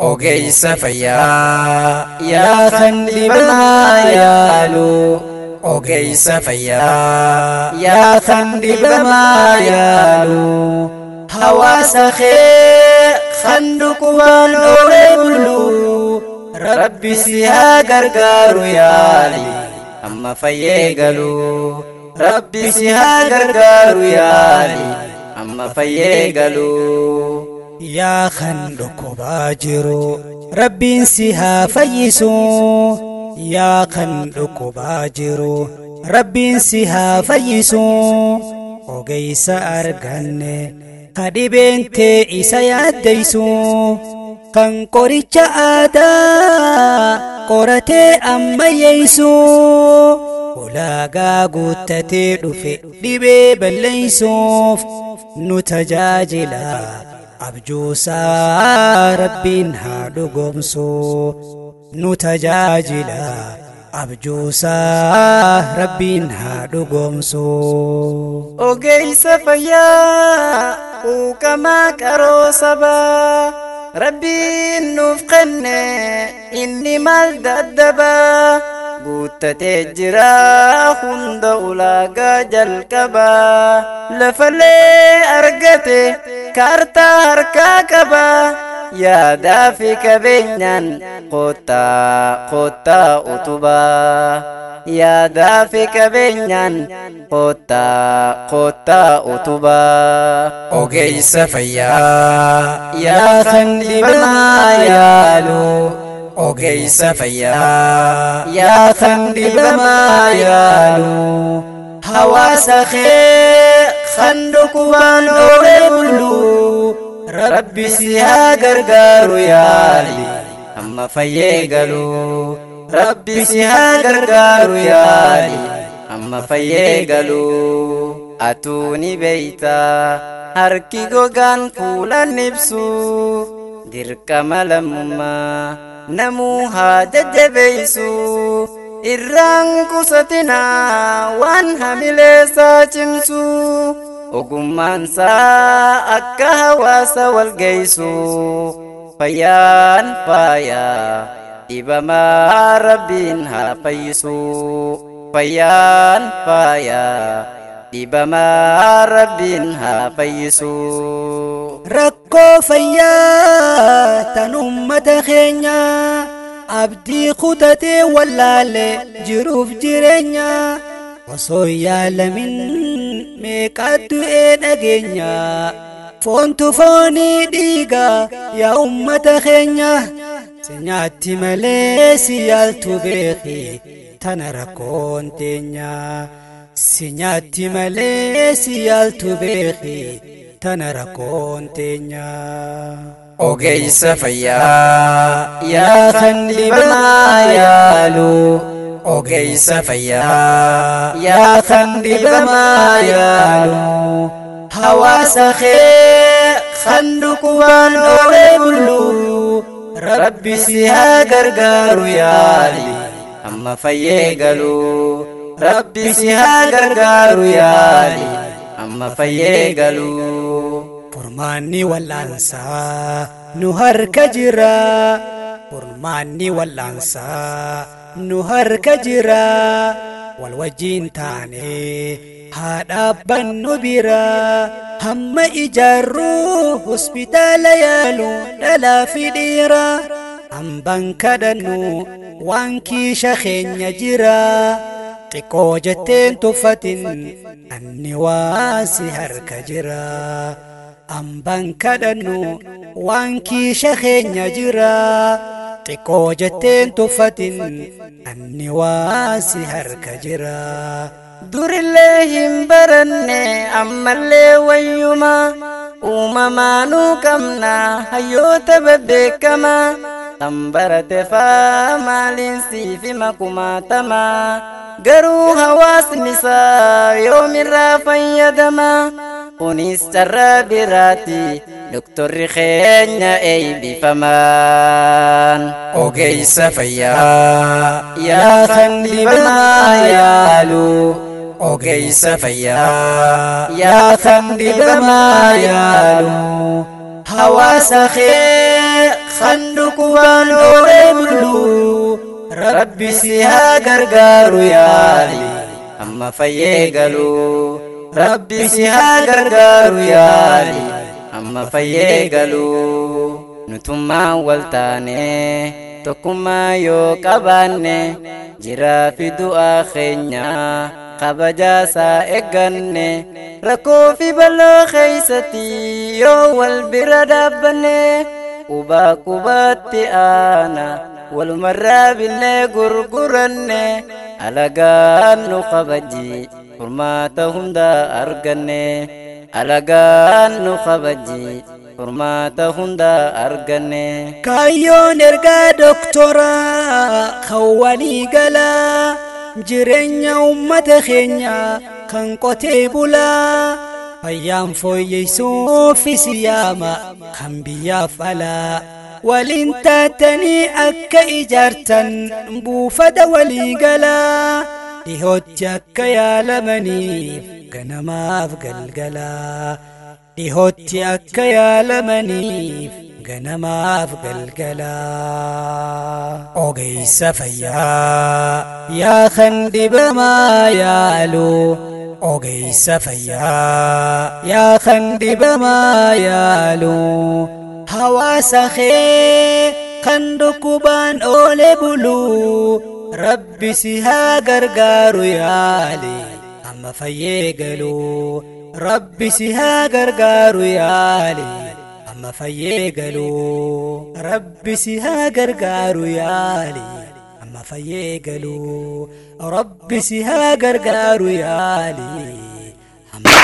ogeessa fayyaa yaa kan dhibamaa yaalu ogeessa fayyaa yaa kan dhibamaa yaalu hawaasa kee kan dhukkubaan oolee bulu rabbi si haa gargaaru yaali amma fayyee galu rabbi si haa gargaaru yaali amma fayyee galu. yaa kan dhukkubaa jiru rabbiin si haa fayyisu yaa kan dhukkubaa jiru rabbiin si haa fayyisu ogeessa arganne ka dhibeen kee isa yaaddeysu kan qoricha aadaa qoratee ammayyeeysu ulaagaa guuttatee dhufe dhibee balleeysuuf nu tajaajila abjuusaa rabbiin haa dhugomsu nu tajaajila abjuusaa rabbiin haa dhugomsu. ogeessa fayyaa quuqamaa qaroo sabaa rabbiin nuuf kenne inni maal daddabaa guuttatee jira hunda ulaagaa jalqabaa lafalee argate kaartaa harkaa qabaa yaadaa fi qabeenyaan qottaa utubaa yaadaa fi qabeenyaan qottaa utubaa ogeessa fayyaa yaa kan dhibamaa yaalu ogeessa fayyaa yaa kan dhibamaa yaalu hawaasa kee kan dhukkubaan oolee bulu rabbi si haa gargaaru yaali amma fayyee galu rabbi si haa gargaaru yaali amma fayyee galu. atuu ni beeyta harki gogaan fuulan ibsu dirqama lammummaa namuu haa jajjabeeysu irraan qusatinaa waan hamileessaa cimsu ogummaan saa akka hawaasa walgeeysu fayyaan faayaa dhibamaa rabbiin haa fayyisu fayyaan faayaa dhibamaa rabbiin haa fayyisu. rakkoo fayyaa tan ummata keenya abdii kutatee wallaale jiruuf jireenya osoo yaalamin meeqaa du'ee dhageenya foontu foonii dhiiga yaa ummata keenya si nyaatti malee si yaaltu beeki tana rakkoon teenya si nyaatti malee si yaaltu beeki tana rakkoon teenya. ogeessa fayyaa yaa kan dhibamaa yaalu ogeessa fayyaa yaa kan dhibamaa yaalu hawaasa kee kan dhukkubaan oolee bulu rabbi si haa gargaaru yaali amma fayyee galu rabbi si haa gargaaru yaali amma fayyee galu. furmaanni wal'aansaa nu harka jira furmaanni wal'aansaa nu harka jira wal wajjiin taane haa dhaabbannu bira hamma ijaarruu hospitaala yaalu dhalaa fi dhiira hambaan kadhannu waan kiisha keenya jira xiqqoo jetteen tuffatin anni waa si harka jira hambaan kadhannu waan kiisha keenya jira xiqqoo jetteen tuffatin anni waa si harka jira. durillee hin baranne ammallee wayyuma uumamaanuu qabna hayyoota babbeekamaa kan barate faa maaliin siif makumaatama garuu hawaasni isaa yoomirraa fayyadama kunis carraa biraati doktorri keenya eebbifamaan. ogeessa fayyaa yaa kan dhibamaa yaalu ogeessa fayyaa yaa kan dhibamaa yaalu hawaasa kee Sandukuban ole bulu Rabbi si haa gargaaru yaali amma fayyee galu Rabbi si haa gargaaru yaali amma fayyee galu nutummaan wal taane tokkummaa yoo qabaanne jiraa fi du'aa keenya kabajaasaa eegganne rakkoo fi bal'oo keessatti yoo wal bira dhaabbanne qubaa qubaatti aana walumarraa binnee gurguranne alagaan nu kabaji furmaata hunda arganne alagaan nu kabaji furmaata hunda arganne kaayyoon ergaa doktoraa kan walii galaa jireenya ummata keenya kan qotee bulaa fayyaan fooyyessuuf siyaama kan biyyaaf alaa waliin taatanii akka ijaartan buufata walii galaa dhihootti akka yaalamaniif ganamaaf galgalaa dhihootti akka yaalamaniif ganamaaf galgalaa ogeessa fayyaa yaa kan dhibamaa yaalu ogeessa fayyaa yaa kan dhibamaa yaalu hawaasa kee kan dhukkubaan oole bulu Rabbi si haa gargaaru yaali amma fayyee galu Rabbi si haa gargaaru yaali amma fayyee galu Rabbi si haa gargaaru yaali amma fayyee galu Rabbi si haa gargaaru yaali amma